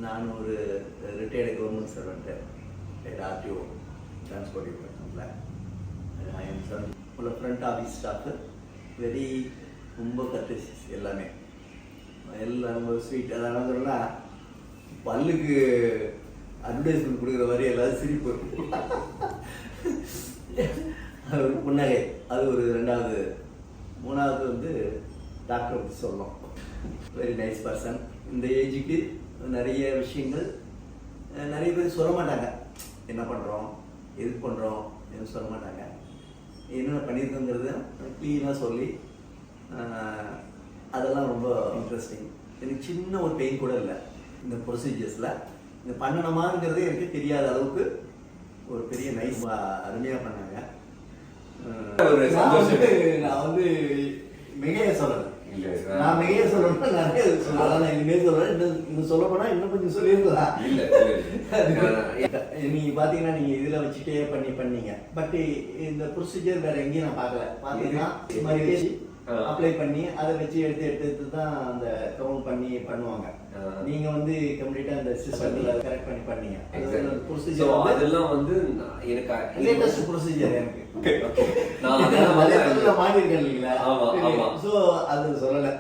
நான் ஒரு retired government servant RTO transport டிபார்ட்மெண்ட்டில். ஐ எம் சம் உள்ள ஃப்ரண்ட் ஆஃபீஸ் ஸ்டாஃபு. வெரி ரொம்ப கர்டசிஸ் எல்லாமே எல்லாம் ரொம்ப ஸ்வீட். அதெல்லாம் சொன்னால் பல்லுக்கு அட்வர்டைஸ்மெண்ட் கொடுக்குற மாதிரி எல்லாரும் சிரிப்பு. அது ஒரு புன்னகை. அது ஒரு ரெண்டாவது. மூணாவது வந்து டாக்டர் பற்றி சொல்லணும். Very nice person. இந்த ஏஜுக்கு நிறைய விஷயங்கள் நிறைய பேர் சொல்ல மாட்டாங்க. என்ன பண்ணுறோம், எது பண்ணுறோம் எதுவும் சொல்ல மாட்டாங்க. என்னென்ன பண்ணியிருக்கோங்கிறது க்ளீனாக சொல்லி அதெல்லாம் ரொம்ப இன்ட்ரெஸ்டிங். எனக்கு சின்ன ஒரு பெயின் கூட இல்லை இந்த ப்ரொசீஜர்ஸில். இந்த பண்ணணுமாங்கிறது எனக்கு தெரியாத அளவுக்கு ஒரு பெரிய நைஸ் அருமையாக பண்ணாங்க. நான் வந்து மிகைய சொல்லலை. நான் மிகைய சொல்லணும்னா நிறைய சொல்லலாம். நான் இனிமேல் சொல்றேன். இன்னும் சொல்ல போனா இன்னும் கொஞ்சம் சொல்லியிருக்கலாம். நீங்க பாத்தீங்கன்னா நீங்க இதுல வச்சுட்டே பண்ணீங்க. பட் இந்த ப்ரொசீஜர் வேற எங்கேயும் நான் பார்க்கல. பாத்தீங்கன்னா அப்ளை பண்ணி அதை வச்சு எடுத்து தான் அந்த கவுண்ட் பண்ணி பண்ணுவாங்க. நீங்க வந்து கம்ப்ளீட்டா அந்த சிஸ்டம்ல கரெக்ட் பண்ணி பண்ணீங்க. ப்ரொசீஜர் அதெல்லாம் வந்து எனக்கு லேட்டஸ்ட் ப்ரொசீஜர் எனக்கு நான் அதெல்லாம் மாறி இருக்கேன் இல்லைங்களா? சோ அது சொல்லல.